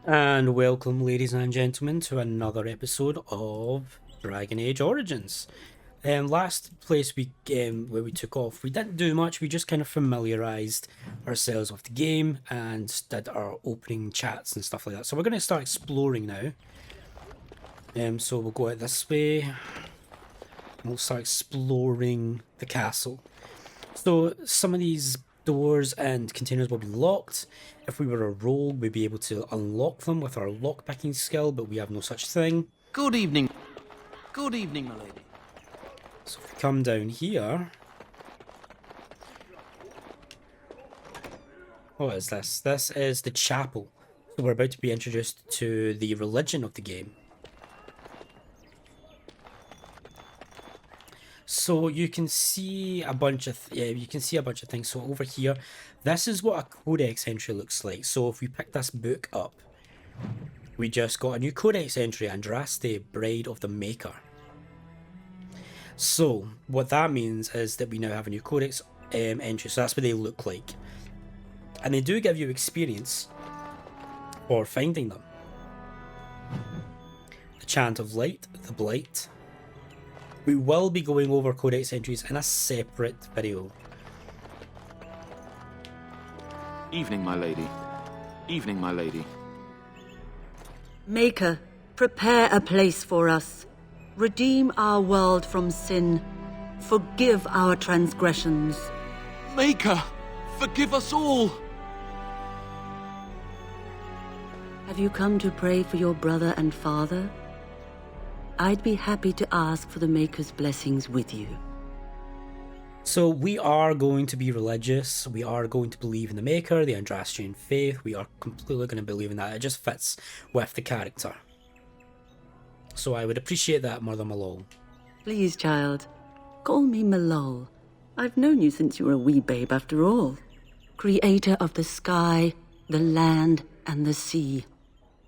And welcome, ladies and gentlemen, to another episode of Dragon Age Origins. Last place where we took off, we didn't do much. We just kind of familiarized ourselves with the game and did our opening chats and stuff like that. So we're going to start exploring now. So we'll go out this way. And we'll start exploring the castle. So some of these doors and containers will be locked. If we were a rogue, we'd be able to unlock them with our lockpicking skill, but we have no such thing. Good evening. Good evening, my lady. So if we come down here... What is this? This is the chapel. So we're about to be introduced to the religion of the game. So you can see a bunch of things. So over here, this is what a codex entry looks like. So if we pick this book up, we just got a new codex entry, Andraste, Bride of the Maker. So what that means is that we now have a new codex entry. So that's what they look like, and they do give you experience for finding them. The Chant of Light, the Blight. We will be going over codex entries in a separate video. Evening, my lady. Evening, my lady. Maker, prepare a place for us. Redeem our world from sin. Forgive our transgressions. Maker, forgive us all. Have you come to pray for your brother and father? I'd be happy to ask for the Maker's blessings with you. So we are going to be religious. We are going to believe in the Maker, the Andrastian faith. We are completely going to believe in that. It just fits with the character. So I would appreciate that, Mother Malol. Please, child, call me Malol. I've known you since you were a wee babe after all. Creator of the sky, the land, and the sea.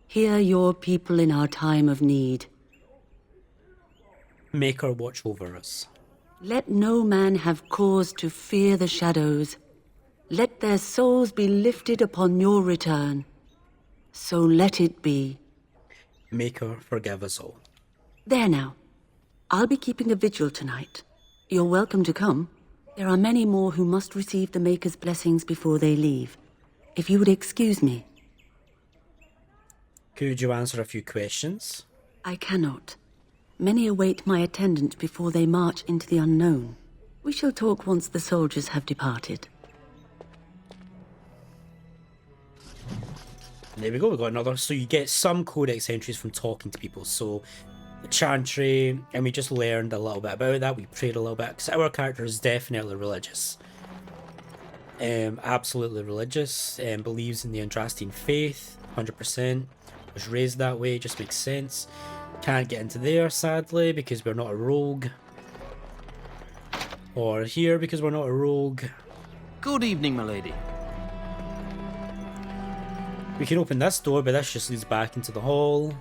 Hear your people in our time of need. Maker, watch over us. Let no man have cause to fear the shadows. Let their souls be lifted upon your return. So let it be. Maker, forgive us all. There now. I'll be keeping a vigil tonight. You're welcome to come. There are many more who must receive the Maker's blessings before they leave. If you would excuse me. Could you answer a few questions? I cannot. Many await my attendance before they march into the unknown. We shall talk once the soldiers have departed. There we go, we got another. So you get some codex entries from talking to people. So the chantry, and we just learned a little bit about that. We prayed a little bit, because our character is definitely religious. Absolutely religious, believes in the Andrastian faith, 100%. Was raised that way, just makes sense. Can't get into there, sadly, because we're not a rogue. Or here, because we're not a rogue. Good evening, my lady. We can open this door, but this just leads back into the hall.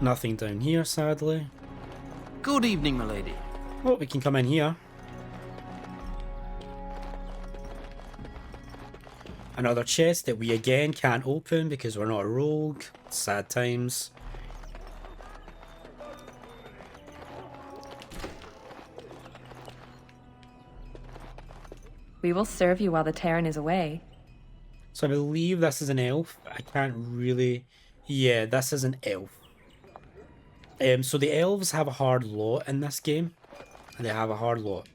Nothing down here, sadly. Good evening, my lady. Oh, we can come in here. Another chest that we again can't open because we're not a rogue. Sad times. We will serve you while the Terran is away. So I believe this is an elf. I can't really... Yeah, this is an elf. So the elves have a hard lot in this game. They have a hard lot.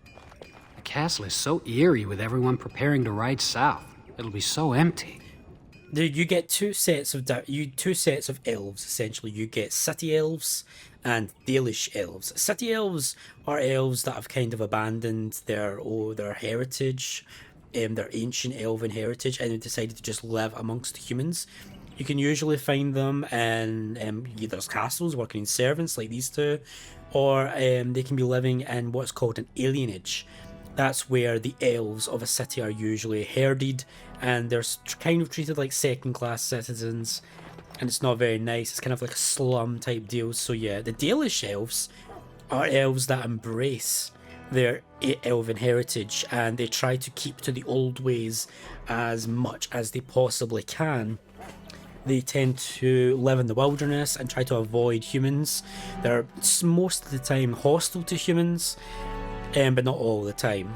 The castle is so eerie with everyone preparing to ride south. It'll be so empty. You get two sets of elves essentially. You get city elves and Dalish elves. City elves are elves that have kind of abandoned their heritage, their ancient elven heritage, and have decided to just live amongst humans. You can usually find them in either castles, working in servants like these two, or they can be living in what's called an alienage. That's where the elves of a city are usually herded, and they're kind of treated like second-class citizens, and it's not very nice. It's kind of like a slum type deal. So yeah, the Dalish elves are elves that embrace their elven heritage, and they try to keep to the old ways as much as they possibly can. They tend to live in the wilderness and try to avoid humans. They're most of the time hostile to humans, but not all the time.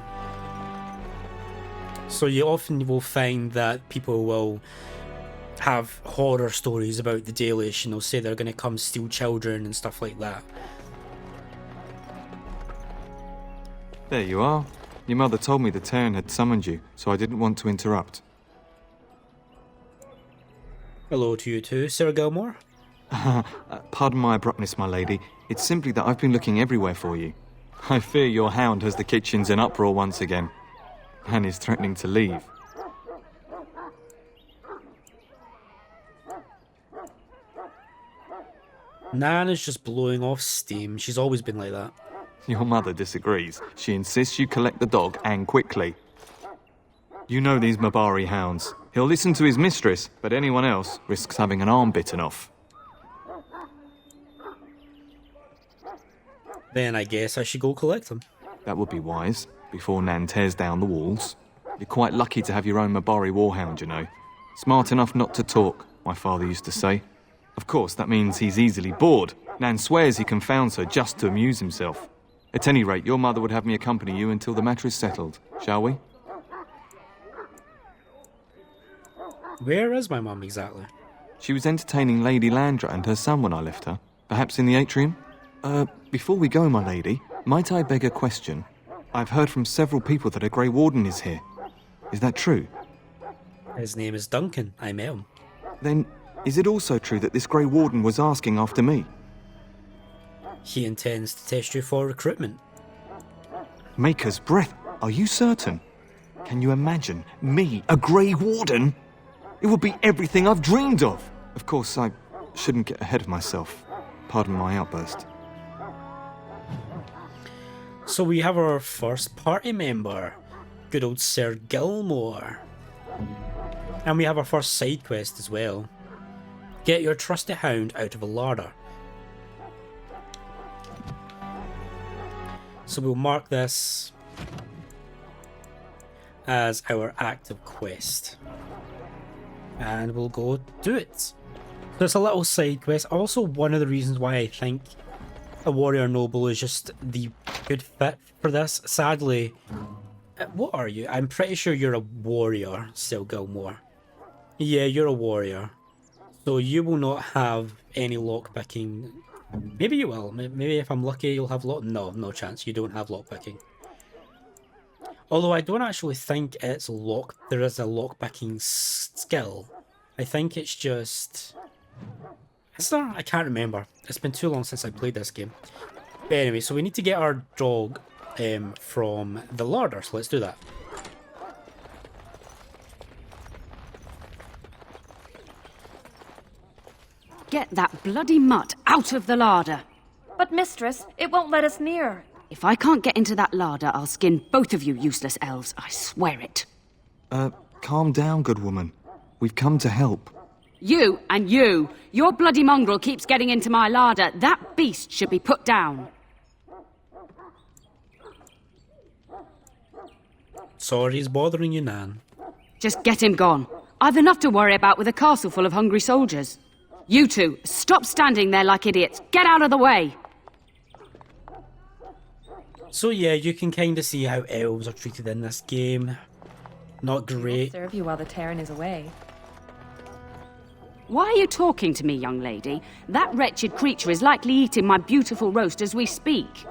So you often will find that people will have horror stories about the Dalish, and they'll say they're going to come steal children and stuff like that. There you are. Your mother told me the Terran had summoned you, so I didn't want to interrupt. Hello to you too, Sir Gilmore. Pardon my abruptness, my lady. It's simply that I've been looking everywhere for you. I fear your hound has the kitchens in uproar once again, and is threatening to leave. Nan is just blowing off steam. She's always been like that. Your mother disagrees. She insists you collect the dog, and quickly. You know these Mabari hounds. He'll listen to his mistress, but anyone else risks having an arm bitten off. Then I guess I should go collect them. That would be wise, before Nan tears down the walls. You're quite lucky to have your own Mabari warhound, you know. Smart enough not to talk, my father used to say. Of course, that means he's easily bored. Nan swears he confounds her just to amuse himself. At any rate, your mother would have me accompany you until the matter is settled, shall we? Where is my mum exactly? She was entertaining Lady Landra and her son when I left her. Perhaps in the atrium? Before we go, my lady, might I beg a question? I've heard from several people that a Grey Warden is here. Is that true? His name is Duncan. I met him. Then, is it also true that this Grey Warden was asking after me? He intends to test you for recruitment. Maker's breath, are you certain? Can you imagine me, a Grey Warden? It would be everything I've dreamed of. Of course, I shouldn't get ahead of myself. Pardon my outburst. So we have our first party member, good old Sir Gilmore. And we have our first side quest as well. Get your trusty hound out of a larder. So we'll mark this as our active quest. And we'll go do it. So it's a little side quest. Also, one of the reasons why I think a warrior noble is just the good fit for this. Sadly, what are you? I'm pretty sure you're a warrior, Sir Gilmore. Yeah, you're a warrior. So you will not have any lockpicking. Maybe you will. Maybe if I'm lucky, you'll have no chance. You don't have lockpicking. Although I don't actually think it's there is a lockpicking skill. I think it's just... Is there? I can't remember. It's been too long since I played this game. But anyway, so we need to get our dog from the larder, so let's do that. Get that bloody mutt out of the larder. But mistress, it won't let us near. If I can't get into that larder, I'll skin both of you useless elves, I swear it. Calm down, good woman. We've come to help. You and you! Your bloody mongrel keeps getting into my larder. That beast should be put down. Sorry he's bothering you, Nan. Just get him gone. I've enough to worry about with a castle full of hungry soldiers. You two, stop standing there like idiots. Get out of the way! So yeah, you can kind of see how elves are treated in this game. Not great. Serve you while the Terran is away. Why are you talking to me, young lady? That wretched creature is likely eating my beautiful roast as we speak.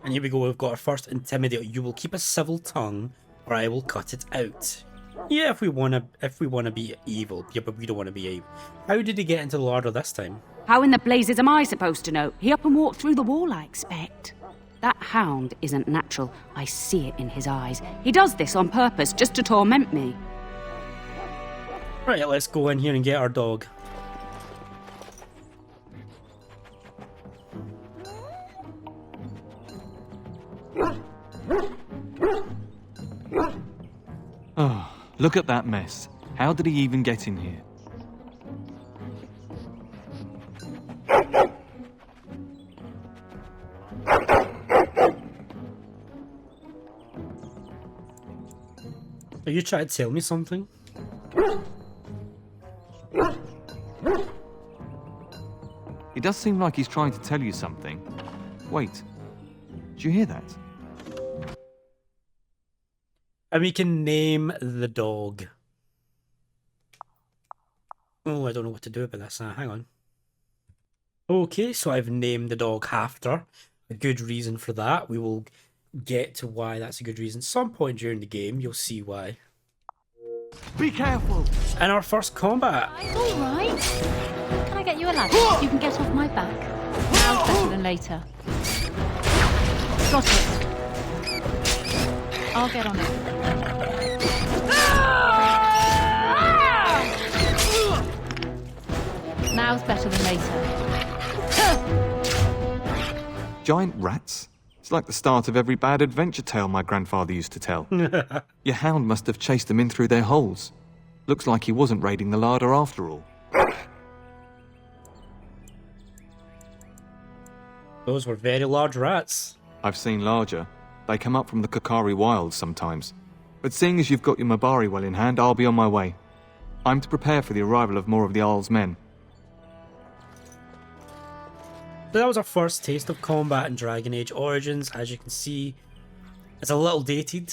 And here we go, we've got our first Intimidate. You will keep a civil tongue, or I will cut it out. Yeah, if we wanna be evil. Yeah, but we don't wanna be evil. How did he get into the larder this time? How in the blazes am I supposed to know? He up and walked through the wall, I expect. That hound isn't natural. I see it in his eyes. He does this on purpose, just to torment me. Right, let's go in here and get our dog. Oh, look at that mess. How did he even get in here? Are you trying to tell me something? He does seem like he's trying to tell you something. Wait, did you hear that? And we can name the dog. Oh, I don't know what to do about this now. Hang on. Okay, so I've named the dog Hafter. A good reason for that. We will get to why that's a good reason. Some point during the game, you'll see why. Be careful! And our first combat. I'm all right. Can I get you a ladder? You can get off my back. Now's better than later. Got it. I'll get on it. Now's better than later. Giant rats? It's like the start of every bad adventure tale my grandfather used to tell. Your hound must have chased them in through their holes. Looks like he wasn't raiding the larder after all. Those were very large rats. I've seen larger. They come up from the Kokari wilds sometimes. But seeing as you've got your Mabari well in hand, I'll be on my way. I'm to prepare for the arrival of more of the Isle's men. So that was our first taste of combat in Dragon Age Origins. As you can see, it's a little dated,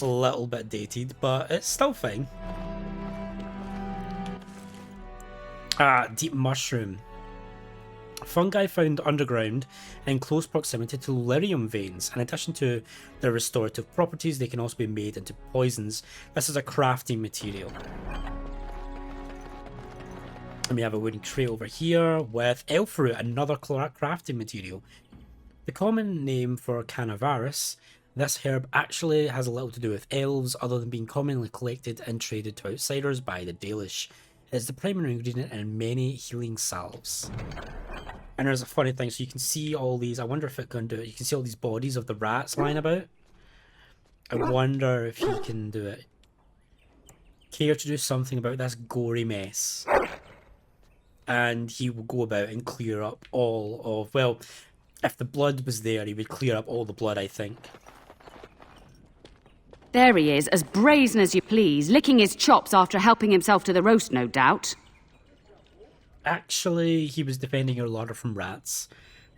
a little bit dated, but it's still fine. Deep mushroom. Fungi found underground in close proximity to lyrium veins. In addition to their restorative properties, they can also be made into poisons. This is a crafting material. And we have a wooden tray over here with elf root, another crafting material. The common name for Canavarus, this herb actually has a little to do with elves, other than being commonly collected and traded to outsiders by the Dalish. It is the primary ingredient in many healing salves. And there's a funny thing, so you can see all these, I wonder if it can do it, you can see all these bodies of the rats lying about. I wonder if he can do it. Care to do something about this gory mess. And he will go about and clear up all of, well, if the blood was there, he would clear up all the blood, I think. There he is, as brazen as you please, licking his chops after helping himself to the roast, no doubt. Actually, he was defending your larder from rats.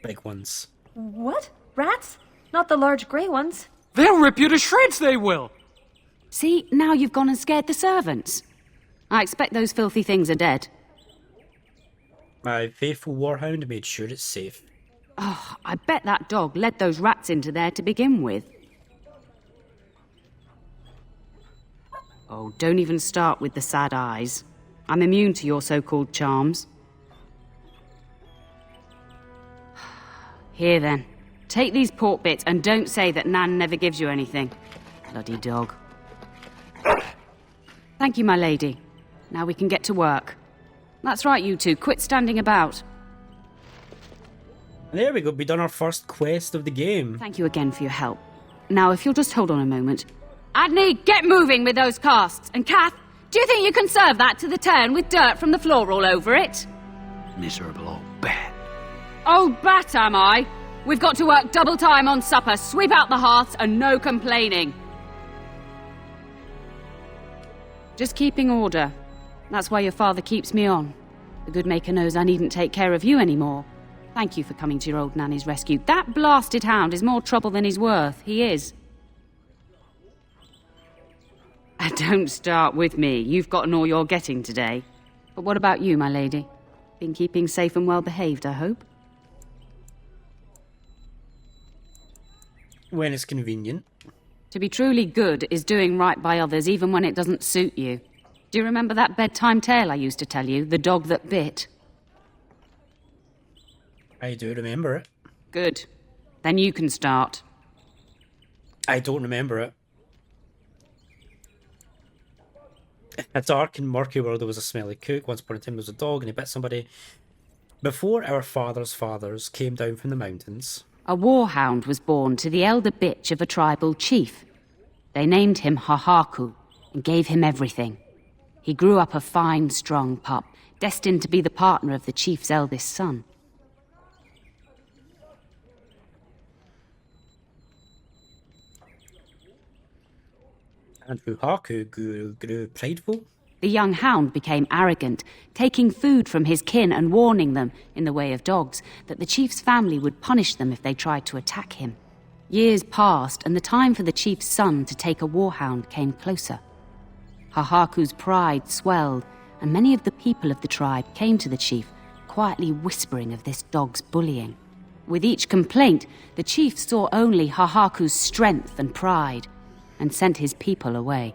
Big ones. What? Rats? Not the large grey ones. They'll rip you to shreds, they will! See, now you've gone and scared the servants. I expect those filthy things are dead. My faithful warhound made sure it's safe. Oh, I bet that dog led those rats into there to begin with. Oh, don't even start with the sad eyes. I'm immune to your so-called charms. Here then, take these pork bits and don't say that Nan never gives you anything. Bloody dog. Thank you, my lady. Now we can get to work. That's right, you two. Quit standing about. And there we go. We've done our first quest of the game. Thank you again for your help. Now, if you'll just hold on a moment. Adney, get moving with those casts. And Kath, do you think you can serve that to the turn with dirt from the floor all over it? Miserable old bat. Old bat, am I? We've got to work double time on supper, sweep out the hearths, and no complaining. Just keeping order. That's why your father keeps me on. The good maker knows I needn't take care of you anymore. Thank you for coming to your old nanny's rescue. That blasted hound is more trouble than he's worth. He is. And don't start with me. You've gotten all you're getting today. But what about you, my lady? Been keeping safe and well behaved, I hope? When it's convenient. To be truly good is doing right by others, even when it doesn't suit you. Do you remember that bedtime tale I used to tell you? The dog that bit? I do remember it. Good. Then you can start. I don't remember it. In a dark and murky world, there was a smelly cook. Once upon a time, there was a dog and he bit somebody. Before our father's fathers came down from the mountains, A warhound was born to the elder bitch of a tribal chief. They named him Hohaku and gave him everything. He grew up a fine, strong pup, destined to be the partner of the chief's eldest son. And Hohaku grew prideful. The young hound became arrogant, taking food from his kin and warning them, in the way of dogs, that the chief's family would punish them if they tried to attack him. Years passed, and the time for the chief's son to take a warhound came closer. Hohaku's pride swelled, and many of the people of the tribe came to the chief, quietly whispering of this dog's bullying. With each complaint, the chief saw only Hohaku's strength and pride, and sent his people away.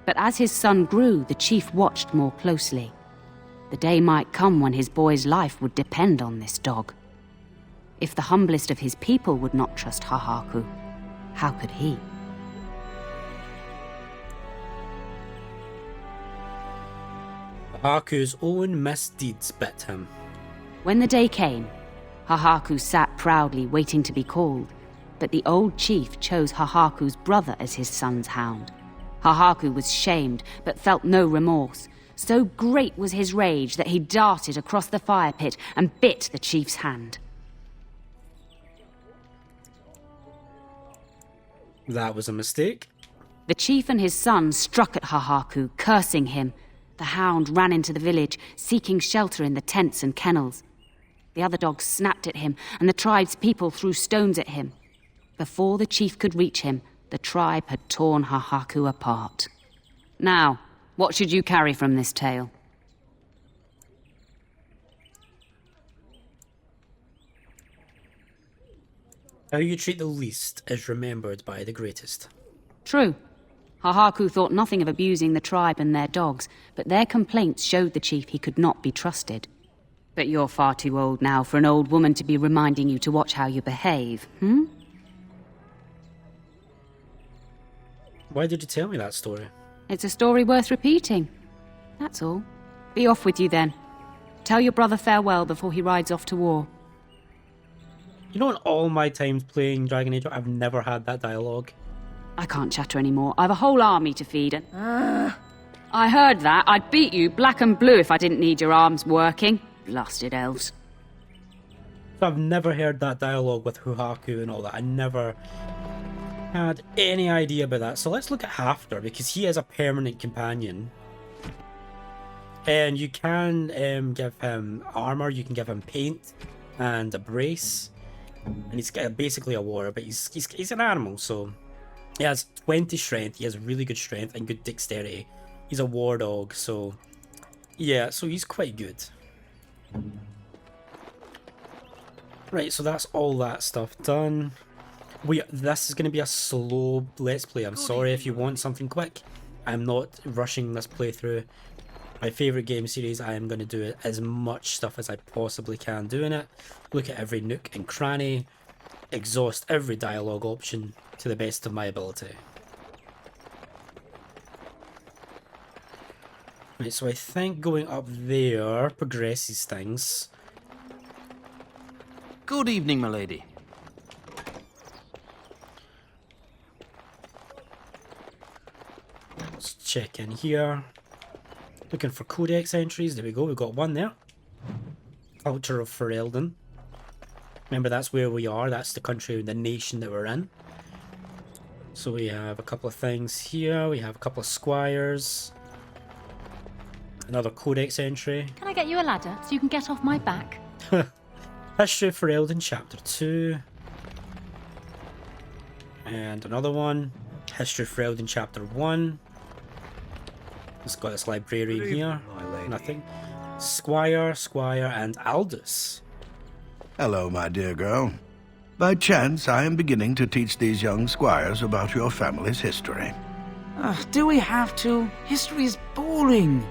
But as his son grew, the chief watched more closely. The day might come when his boy's life would depend on this dog. If the humblest of his people would not trust Hohaku, how could he? Hohaku's own misdeeds bit him. When the day came, Hohaku sat proudly waiting to be called, but the old chief chose Hohaku's brother as his son's hound. Hohaku was shamed, but felt no remorse. So great was his rage that he darted across the fire pit and bit the chief's hand. That was a mistake. The chief and his son struck at Hohaku, cursing him. The hound ran into the village, seeking shelter in the tents and kennels. The other dogs snapped at him, and the tribe's people threw stones at him. Before the chief could reach him, the tribe had torn Hohaku apart. Now, what should you carry from this tale? How you treat the least is remembered by the greatest. True. Hohaku thought nothing of abusing the tribe and their dogs, but their complaints showed the chief he could not be trusted. But you're far too old now for an old woman to be reminding you to watch how you behave, Why did you tell me that story? It's a story worth repeating. That's all. Be off with you then. Tell your brother farewell before he rides off to war. You know, in all my times playing Dragon Age, I've never had that dialogue. I can't chatter anymore. I've a whole army to feed and... I heard that. I'd beat you black and blue if I didn't need your arms working. Blasted elves. So I've never heard that dialogue with Hohaku and all that. I never had any idea about that. So let's look at Hafter, because he is a permanent companion. And you can give him armor, you can give him paint and a brace. And he's basically a warrior, but he's an animal, so... He has 20 strength, he has really good strength and good dexterity. He's a war dog, so... Yeah, so he's quite good. Right, so that's all that stuff done. This is going to be a slow let's play. I'm sorry if you want something quick. I'm not rushing this playthrough. My favourite game series, I am going to do as much stuff as I possibly can do in it. Look at every nook and cranny. Exhaust every dialogue option to the best of my ability. Right, so I think going up there progresses things. Good evening, my lady. Let's check in here. Looking for codex entries. There we go, we've got one there. Culture of Ferelden. Remember, that's where we are. That's the country, the nation that we're in. So we have a couple of things here. We have a couple of squires. Another codex entry. Can I get you a ladder so you can get off my back? History of Ferelden, Chapter 2. And another one. History of Ferelden, Chapter 1. It's got this librarian here. Nothing. Squire, and Aldous. Hello, my dear girl. By chance, I am beginning to teach these young squires about your family's history. Do we have to? History is boring.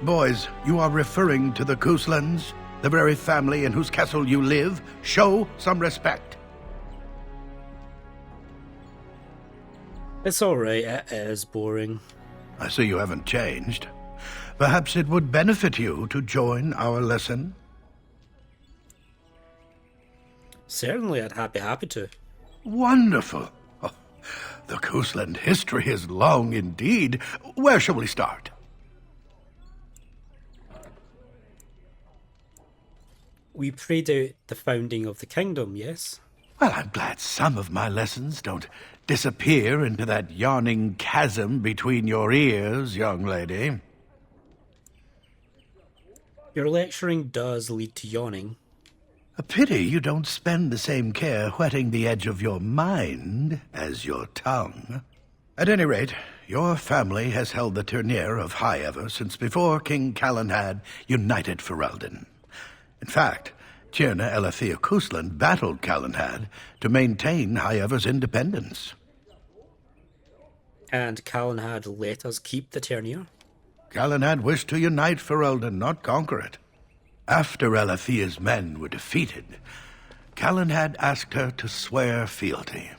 Boys, you are referring to the Couslands, the very family in whose castle you live. Show some respect. It's alright, it is boring. I see you haven't changed. Perhaps it would benefit you to join our lesson? Certainly, I'd be happy to. Wonderful. Oh, the Cousland history is long indeed. Where shall we start? We prayed out the founding of the kingdom, yes? Well, I'm glad some of my lessons don't disappear into that yawning chasm between your ears, young lady. Your lecturing does lead to yawning. A pity you don't spend the same care whetting the edge of your mind as your tongue. At any rate, your family has held the tournure of High Ever since before King Callan had united Ferelden. In fact, Tierna Elethea Kuslan battled Callanhad to maintain High Ever's independence. And Callan had let us keep the tournure. Callanhad wished to unite Ferelden, not conquer it. After Elethea's men were defeated, Callanhad asked her to swear fealty.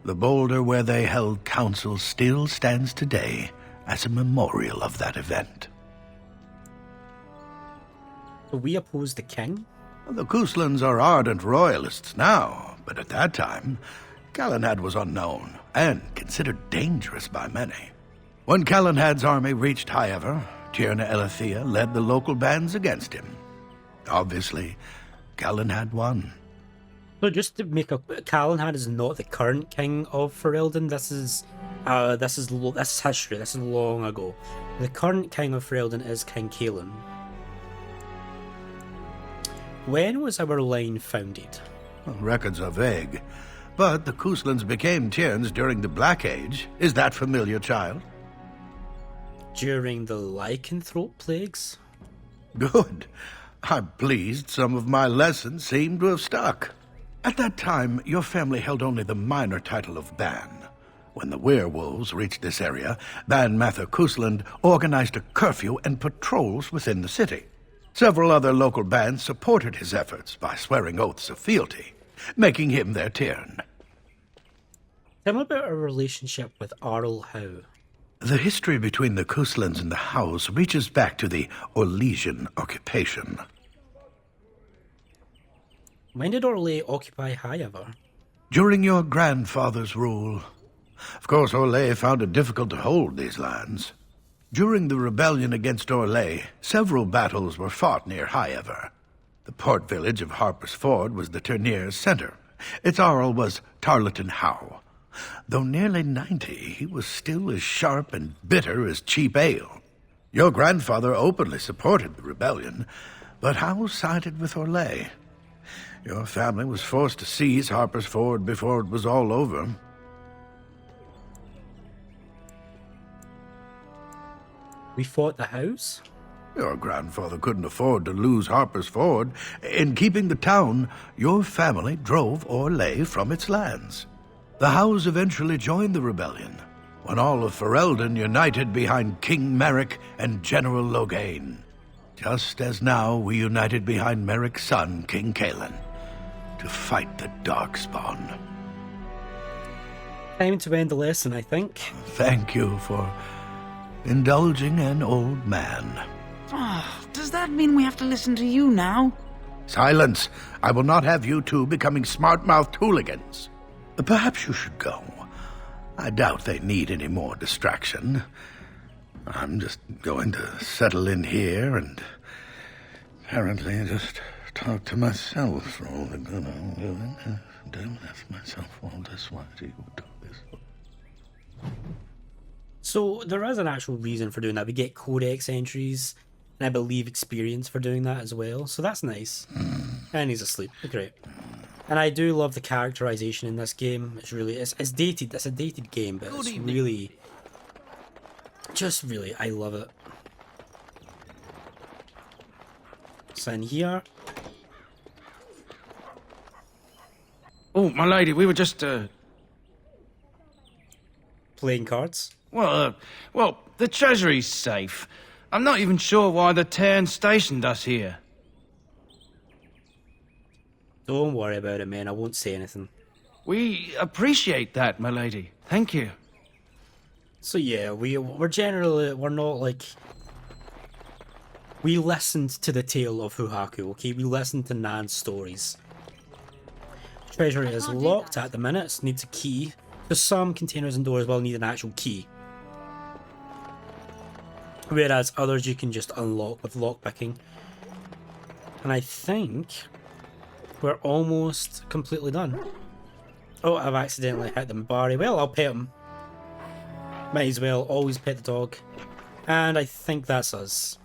The boulder where they held council still stands today as a memorial of that event. So we oppose the king? The Kuslans are ardent royalists now, but at that time, Callanhad was unknown and considered dangerous by many. When Callanhad's army reached High Ever, Tierna Elethea led the local bands against him. Obviously, Callanhad won. So just to make a, Callanhad is not the current king of Ferelden. This is history. This is long ago. The current king of Ferelden is King Callan. When was our line founded? Well, records are vague, but the Kuslans became Tierns during the Black Age. Is that familiar, child? During the lycanthrope plagues? Good. I'm pleased some of my lessons seem to have stuck. At that time, your family held only the minor title of Ban. When the werewolves reached this area, Ban Mather Kusland organized a curfew and patrols within the city. Several other local bands supported his efforts by swearing oaths of fealty, making him their Tiern. Tell me about our relationship with Arl Howe. The history between the Kuslans and the House reaches back to the Orlesian occupation. When did Orlais occupy High Ever? During your grandfather's rule. Of course, Orlais found it difficult to hold these lands. During the rebellion against Orlais, several battles were fought near High Ever. The port village of Harper's Ford was the tourneur's center. Its Arl was Tarleton Howe. Though nearly 90, he was still as sharp and bitter as cheap ale. Your grandfather openly supported the rebellion, but Howe sided with Orlais. Your family was forced to seize Harper's Ford before it was all over. We fought the house? Your grandfather couldn't afford to lose Harper's Ford. In keeping the town, your family drove Orlais from its lands. The Howes eventually joined the rebellion, when all of Ferelden united behind King Merrick and General Logain, just as now we united behind Merrick's son, King Callan, to fight the Darkspawn. Time to end the lesson, I think. Thank you for indulging an old man. Does that mean we have to listen to you now? Silence! I will not have you two becoming smart-mouthed hooligans. Perhaps you should go. I doubt they need any more distraction. I'm just going to settle in here and apparently just talk to myself for all the good I'm doing. Do ask myself all this. Why do you do this? So there is an actual reason for doing that. We get codex entries, and I believe experience for doing that as well. So that's nice. And he's asleep. Great. And I do love the characterization in this game. It's really, it's dated. It's a dated game, but it's really, just really, I love it. So in here. Oh, my lady, we were just, playing cards? Well, the treasury's safe. I'm not even sure why the Tern stationed us here. Don't worry about it, man. I won't say anything. We appreciate that, my lady. Thank you. So yeah, we're generally, we're not like... We listened to the tale of Hohaku, okay? We listened to Nan's stories. Treasury is locked at the minute. It needs a key. Because some containers and doors will need an actual key. Whereas others you can just unlock with lockpicking. And I think We're almost completely done. Oh, I've accidentally hit the Mabari. Well, I'll pet him. Might as well always pet the dog. And I think that's us.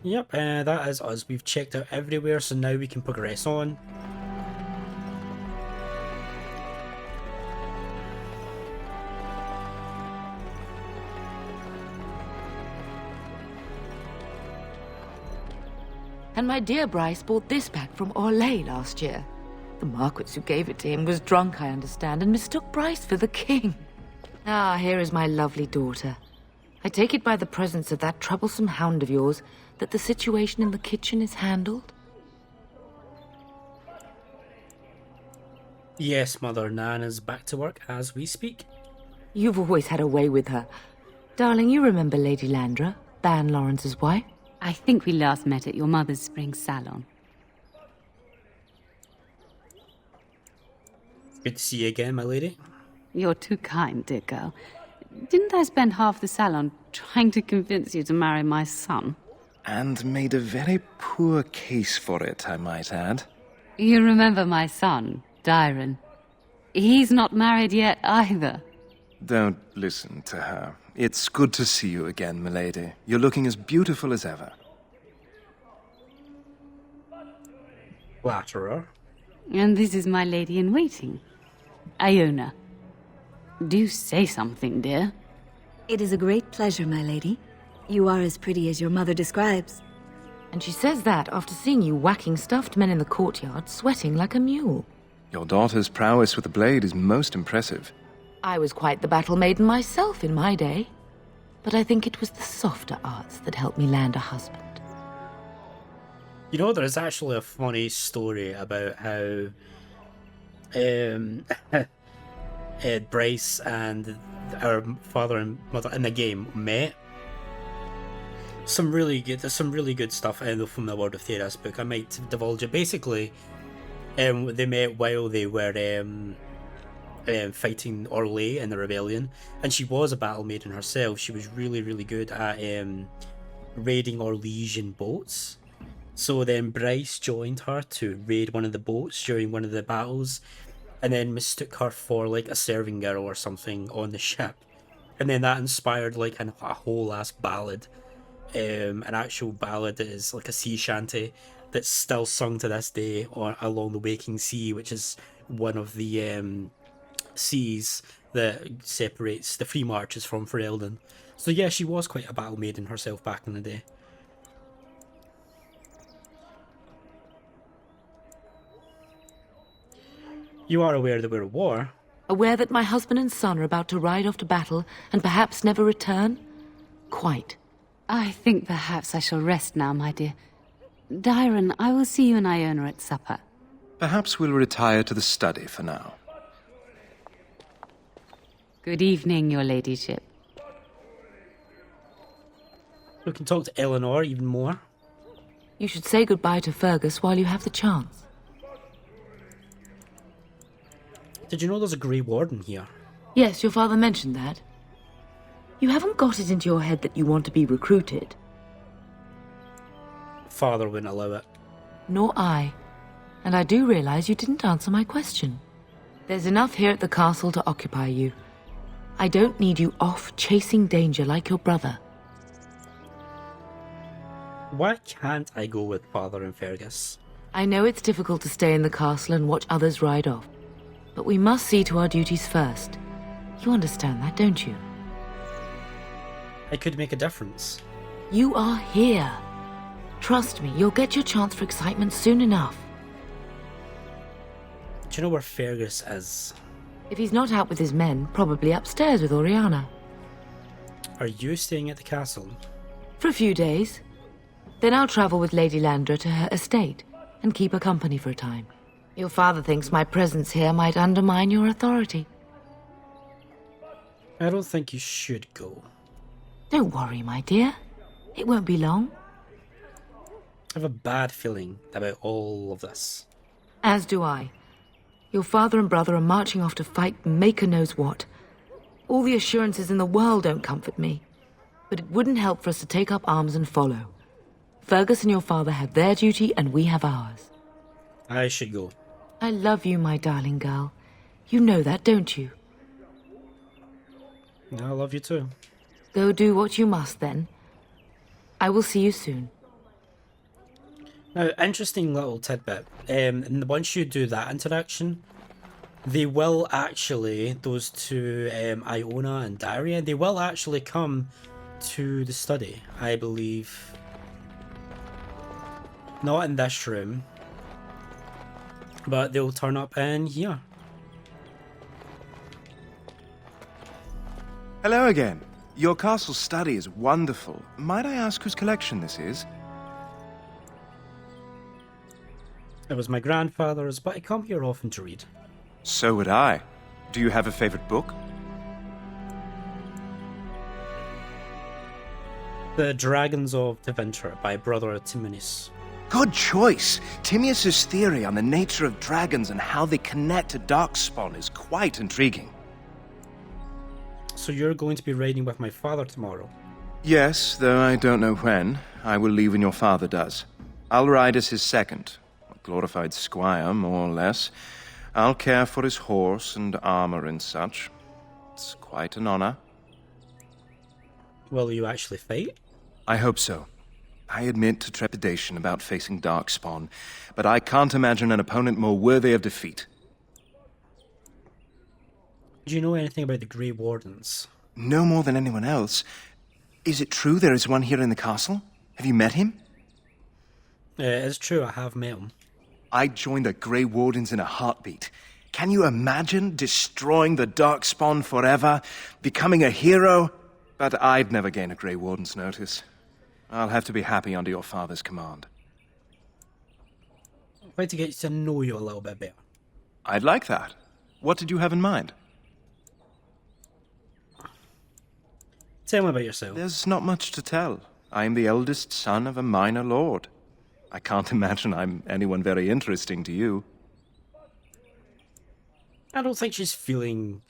Yep, that is us. We've checked out everywhere, so now we can progress on. And my dear Bryce bought this back from Orlais last year. The Marquis who gave it to him was drunk, I understand, and mistook Bryce for the king. Ah, here is my lovely daughter. I take it by the presence of that troublesome hound of yours that the situation in the kitchen is handled? Yes, Mother. Nan is back to work as we speak. You've always had a way with her. Darling, you remember Lady Landra, Ban Lawrence's wife? I think we last met at your mother's spring salon. Good to see you again, my lady. You're too kind, dear girl. Didn't I spend half the salon trying to convince you to marry my son? And made a very poor case for it, I might add. You remember my son, Dyron. He's not married yet either. Don't listen to her. It's good to see you again, milady. You're looking as beautiful as ever. Flatterer. And this is my lady-in-waiting, Iona. Do say something, dear. It is a great pleasure, my lady. You are as pretty as your mother describes. And she says that after seeing you whacking stuffed men in the courtyard, sweating like a mule. Your daughter's prowess with the blade is most impressive. I was quite the battle maiden myself in my day. But I think it was the softer arts that helped me land a husband. You know, there's actually a funny story about how Bryce and our father and mother in the game met. There's some really good stuff from the World of Theras book. I might divulge it. Basically, they met while they were fighting Orlais in the rebellion, and she was a battle maiden herself. She was really, really good at raiding Orlesian boats. So then Bryce joined her to raid one of the boats during one of the battles, and then mistook her for like a serving girl or something on the ship. And then that inspired like a whole ass ballad. An actual ballad that is like a sea shanty that's still sung to this day along the Waking Sea, which is one of the seas that separates the free marches from Ferelden. So yeah, she was quite a battle maiden herself back in the day. You are aware that we're at war? Aware that my husband and son are about to ride off to battle and perhaps never return? Quite. I think perhaps I shall rest now, my dear. Dyron, I will see you and Iona at supper. Perhaps we'll retire to the study for now. Good evening, your ladyship. We can talk to Eleanor even more. You should say goodbye to Fergus while you have the chance. Did you know there's a Grey Warden here? Yes, your father mentioned that. You haven't got it into your head that you want to be recruited. Father wouldn't allow it. Nor I. And I do realize you didn't answer my question. There's enough here at the castle to occupy you. I don't need you off chasing danger like your brother. Why can't I go with Father and Fergus? I know it's difficult to stay in the castle and watch others ride off. But we must see to our duties first. You understand that, don't you? I could make a difference. You are here. Trust me, you'll get your chance for excitement soon enough. Do you know where Fergus is? If he's not out with his men, probably upstairs with Oriana. Are you staying at the castle? For a few days. Then I'll travel with Lady Landra to her estate and keep her company for a time. Your father thinks my presence here might undermine your authority. I don't think you should go. Don't worry, my dear. It won't be long. I have a bad feeling about all of this. As do I. Your father and brother are marching off to fight Maker knows what. All the assurances in the world don't comfort me. But it wouldn't help for us to take up arms and follow. Fergus and your father have their duty and we have ours. I should go. I love you, my darling girl. You know that, don't you? I love you too. Go do what you must, then. I will see you soon. Now, interesting little tidbit. And once you do that interaction, they will actually, those two, Iona and Daria, they will actually come to the study, I believe. Not in this room, but they'll turn up in here. Hello again. Your castle study is wonderful. Might I ask whose collection this is? It was my grandfather's, but I come here often to read. So would I. Do you have a favorite book? The Dragons of Tevinter by Brother Timonis. Good choice. Timaeus' theory on the nature of dragons and how they connect to Darkspawn is quite intriguing. So you're going to be raiding with my father tomorrow? Yes, though I don't know when. I will leave when your father does. I'll ride as his second. A glorified squire, more or less. I'll care for his horse and armor and such. It's quite an honor. Will you actually fight? I hope so. I admit to trepidation about facing Darkspawn, but I can't imagine an opponent more worthy of defeat. Do you know anything about the Grey Wardens? No more than anyone else. Is it true there is one here in the castle? Have you met him? It's true, I have met him. I'd join the Grey Wardens in a heartbeat. Can you imagine destroying the Darkspawn forever? Becoming a hero? But I'd never gain a Grey Warden's notice. I'll have to be happy under your father's command. I'd like to get to know you a little bit better. I'd like that. What did you have in mind? Tell me about yourself. There's not much to tell. I'm the eldest son of a minor lord. I can't imagine I'm anyone very interesting to you. I don't think she's feeling...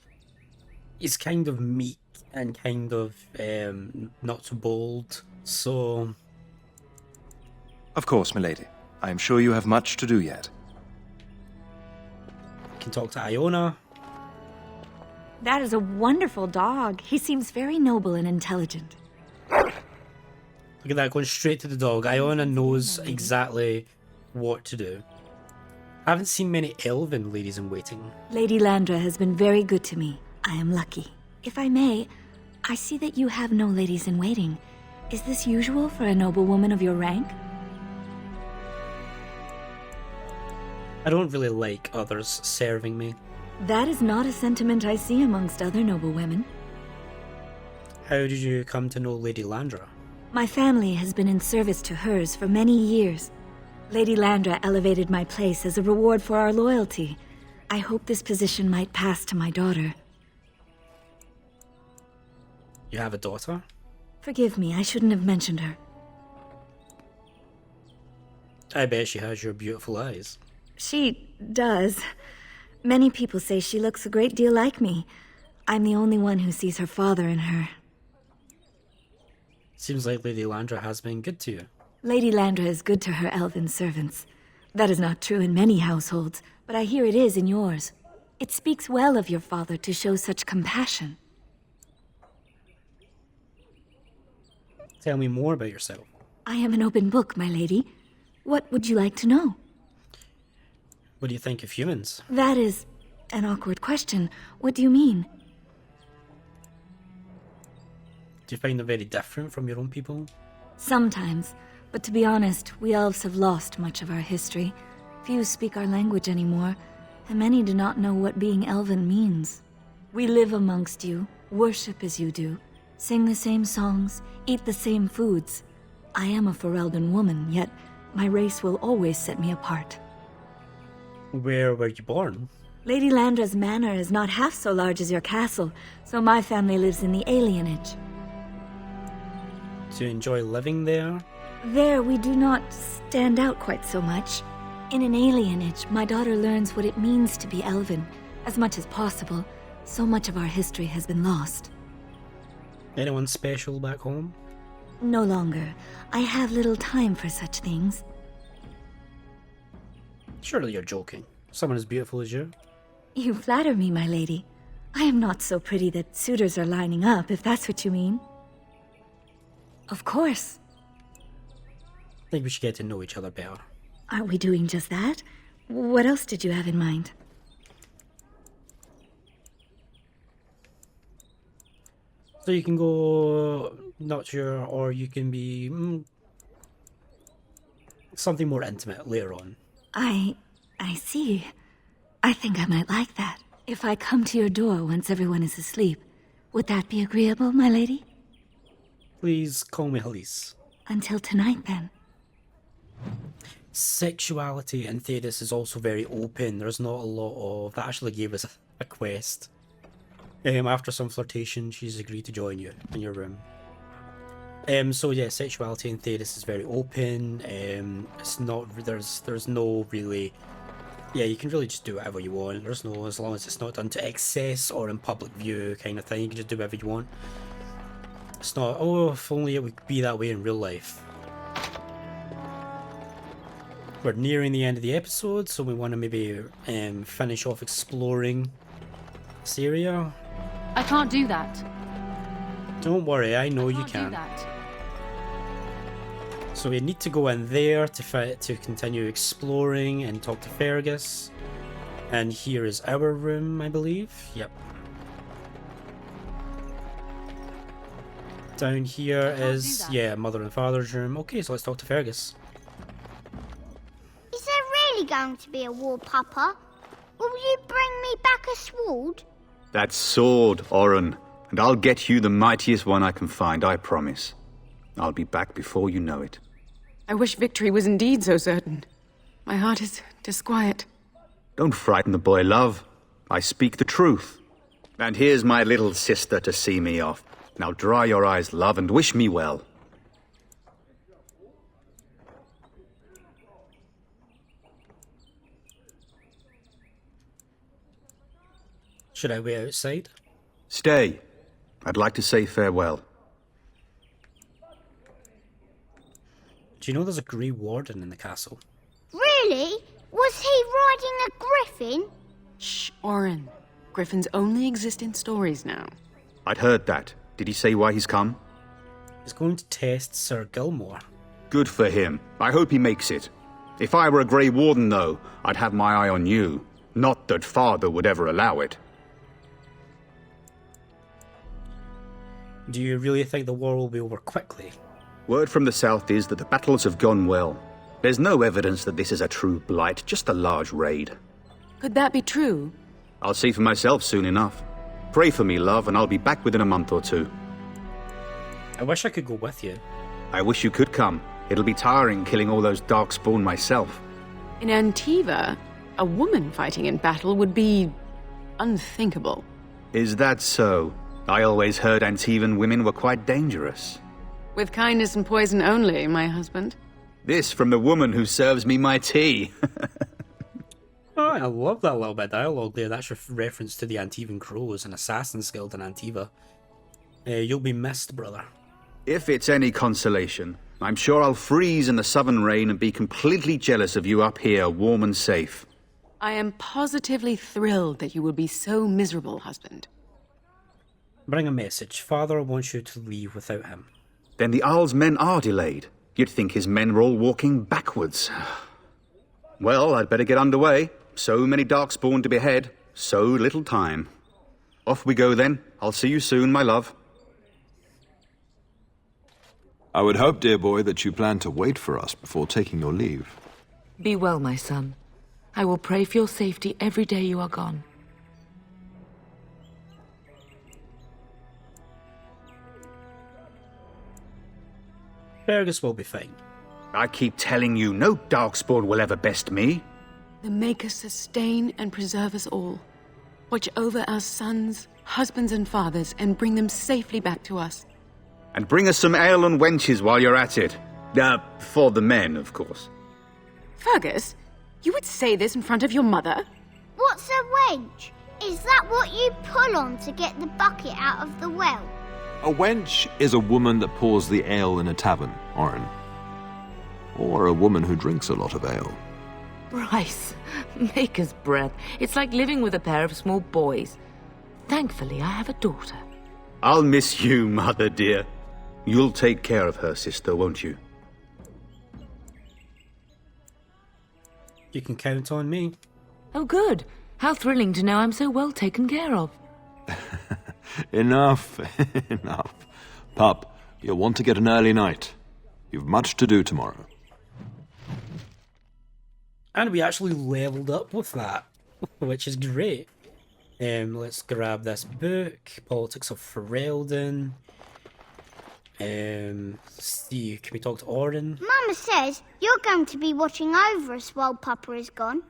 He's kind of meek and kind of not so bold, so... Of course, milady. I am sure you have much to do yet. You can talk to Iona. That is a wonderful dog. He seems very noble and intelligent. Look at that, going straight to the dog. Iona knows exactly what to do. I haven't seen many elven ladies in waiting. Lady Landra has been very good to me. I am lucky. If I may, I see that you have no ladies in waiting. Is this usual for a noblewoman of your rank? I don't really like others serving me. That is not a sentiment I see amongst other noblewomen. How did you come to know Lady Landra? My family has been in service to hers for many years. Lady Landra elevated my place as a reward for our loyalty. I hope this position might pass to my daughter. You have a daughter? Forgive me, I shouldn't have mentioned her. I bet she has your beautiful eyes. She does. Many people say she looks a great deal like me. I'm the only one who sees her father in her. Seems like Lady Landra has been good to you. Lady Landra is good to her elven servants. That is not true in many households, but I hear it is in yours. It speaks well of your father to show such compassion. Tell me more about yourself. I am an open book, my lady. What would you like to know? What do you think of humans? That is an awkward question. What do you mean? Do you find them very different from your own people? Sometimes, but to be honest, we elves have lost much of our history. Few speak our language anymore, and many do not know what being elven means. We live amongst you, worship as you do, sing the same songs, eat the same foods. I am a Ferelden woman, yet my race will always set me apart. Where were you born? Lady Landra's manor is not half so large as your castle, so my family lives in the alienage. Do you enjoy living there? There, we do not stand out quite so much. In an alienage, my daughter learns what it means to be elven, as much as possible. So much of our history has been lost. Anyone special back home? No longer. I have little time for such things. Surely you're joking. Someone as beautiful as you. You flatter me, my lady. I am not so pretty that suitors are lining up, if that's what you mean. Of course. I think we should get to know each other better. Aren't we doing just that? What else did you have in mind? So you can go not sure, or you can be something more intimate later on. I see. I think I might like that. If I come to your door once everyone is asleep, would that be agreeable, my lady? Please call me Halise. Until tonight, then. Sexuality in Thedas is also very open. There's not a lot of... That actually gave us a quest. After some flirtation, she's agreed to join you in your room. So yeah, sexuality in Thedas is very open. It's not... There's no really... Yeah, you can really just do whatever you want. There's no... As long as it's not done to excess or in public view kind of thing, you can just do whatever you want. It's not, oh, if only it would be that way in real life. We're nearing the end of the episode, so we want to maybe finish off exploring this area. I can't do that. Don't worry, I know you can. Do that. So we need to go in there to continue exploring and talk to Fergus. And here is our room, I believe. Yep. Down here is, yeah, mother and father's room. Okay, so let's talk to Fergus. Is there really going to be a war, Papa? Will you bring me back a sword? That sword, Oren, and I'll get you the mightiest one I can find, I promise. I'll be back before you know it. I wish victory was indeed so certain. My heart is disquiet. Don't frighten the boy, love. I speak the truth. And here's my little sister to see me off. Now dry your eyes, love, and wish me well. Should I wait outside? Stay. I'd like to say farewell. Do you know there's a Grey Warden in the castle? Really? Was he riding a griffin? Shh, Oren. Griffins only exist in stories now. I'd heard that. Did he say why he's come? He's going to test Sir Gilmore. Good for him. I hope he makes it. If I were a Grey Warden, though, I'd have my eye on you. Not that Father would ever allow it. Do you really think the war will be over quickly? Word from the south is that the battles have gone well. There's no evidence that this is a true blight, just a large raid. Could that be true? I'll see for myself soon enough. Pray for me, love, and I'll be back within a month or two. I wish I could go with you. I wish you could come. It'll be tiring killing all those darkspawn myself. In Antiva, a woman fighting in battle would be unthinkable. Is that so? I always heard Antivan women were quite dangerous. With kindness and poison only, my husband. This from the woman who serves me my tea. Oh, I love that little bit of dialogue there. That's a reference to the Antivan Crows, an assassin's guild in Antiva. You'll be missed, brother. If it's any consolation, I'm sure I'll freeze in the southern rain and be completely jealous of you up here, warm and safe. I am positively thrilled that you will be so miserable, husband. Bring a message. Father wants you to leave without him. Then the Arl's men are delayed. You'd think his men were all walking backwards. Well, I'd better get underway. So many darkspawn to behead, so little time. Off we go then. I'll see you soon, my love. I would hope, dear boy, that you plan to wait for us before taking your leave. Be well, my son. I will pray for your safety every day you are gone. Fergus will be fine. I keep telling you, no darkspawn will ever best me. The Maker sustain and preserve us all. Watch over our sons, husbands and fathers, and bring them safely back to us. And bring us some ale and wenches while you're at it. For the men, of course. Fergus, you would say this in front of your mother? What's a wench? Is that what you pull on to get the bucket out of the well? A wench is a woman that pours the ale in a tavern, Oren. Or a woman who drinks a lot of ale. Bryce, maker's breath. It's like living with a pair of small boys. Thankfully, I have a daughter. I'll miss you, Mother dear. You'll take care of her, sister, won't you? You can count on me. Oh, good. How thrilling to know I'm so well taken care of. Enough, enough. Pup, you'll want to get an early night. You've much to do tomorrow. And we actually leveled up with that, which is great. Let's grab this book, Politics of Ferelden. See, can we talk to Orin? Mama says you're going to be watching over us while Papa is gone.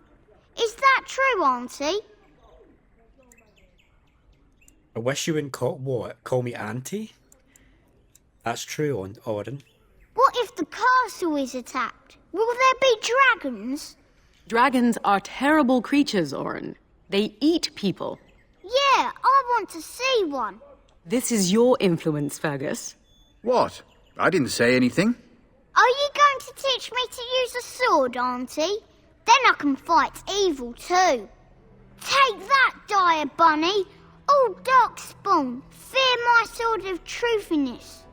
Is that true, Auntie? I wish you wouldn't call me Auntie? That's true, Orin. What if the castle is attacked? Will there be dragons? Dragons are terrible creatures, Orin. They eat people. Yeah, I want to see one. This is your influence, Fergus. What? I didn't say anything. Are you going to teach me to use a sword, Auntie? Then I can fight evil too. Take that, dire bunny. Oh, Darkspawn, fear my sword of truthiness.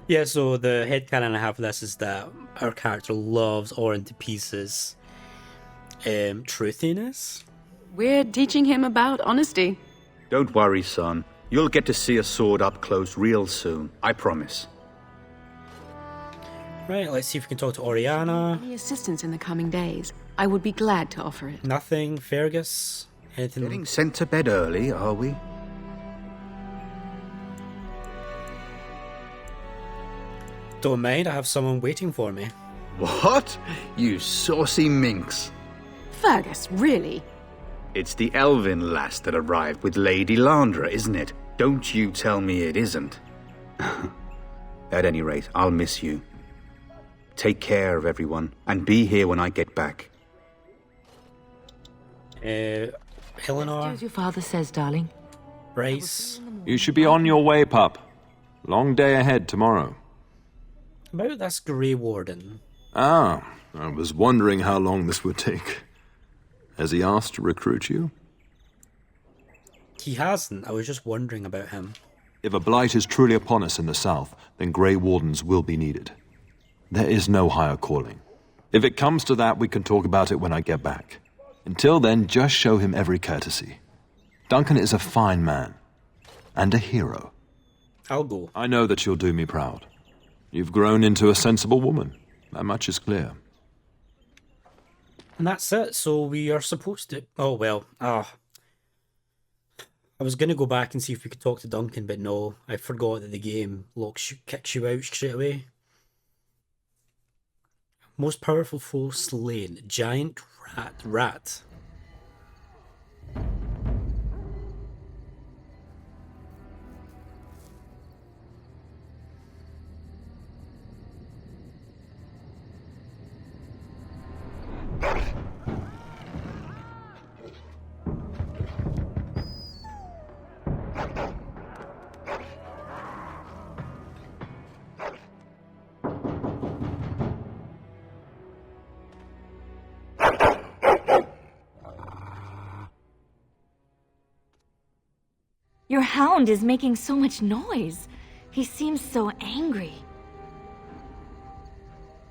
Yeah, so the headcanon I have for this is that our character loves Orin to pieces. Truthiness? We're teaching him about honesty. Don't worry, son. You'll get to see a sword up close real soon, I promise. Right, let's see if we can talk to Oriana. Any assistance in the coming days, I would be glad to offer it. Nothing. Fergus? Anything? Getting sent to bed early, are we? Don't mind, I have someone waiting for me. What? You saucy minx. Fergus, really? It's the elven lass that arrived with Lady Landra, isn't it? Don't you tell me it isn't. At any rate, I'll miss you. Take care of everyone, and be here when I get back. Eleanor? Do as your father says, darling. Bryce? You should be on your way, pup. Long day ahead tomorrow. About this Grey Warden. Ah, I was wondering how long this would take. Has he asked to recruit you? He hasn't. I was just wondering about him. If a blight is truly upon us in the south, then Grey Wardens will be needed. There is no higher calling. If it comes to that, we can talk about it when I get back. Until then, just show him every courtesy. Duncan is a fine man. And a hero. I'll go. I know that you'll do me proud. You've grown into a sensible woman. That much is clear. And that's it. So we are supposed to... Oh, well. I was going to go back and see if we could talk to Duncan, but no. I forgot that the game kicks you out straight away. Most powerful foe slain. Giant rat. Your hound is making so much noise. He seems so angry.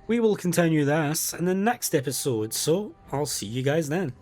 We will continue this in the next episode, so I'll see you guys then.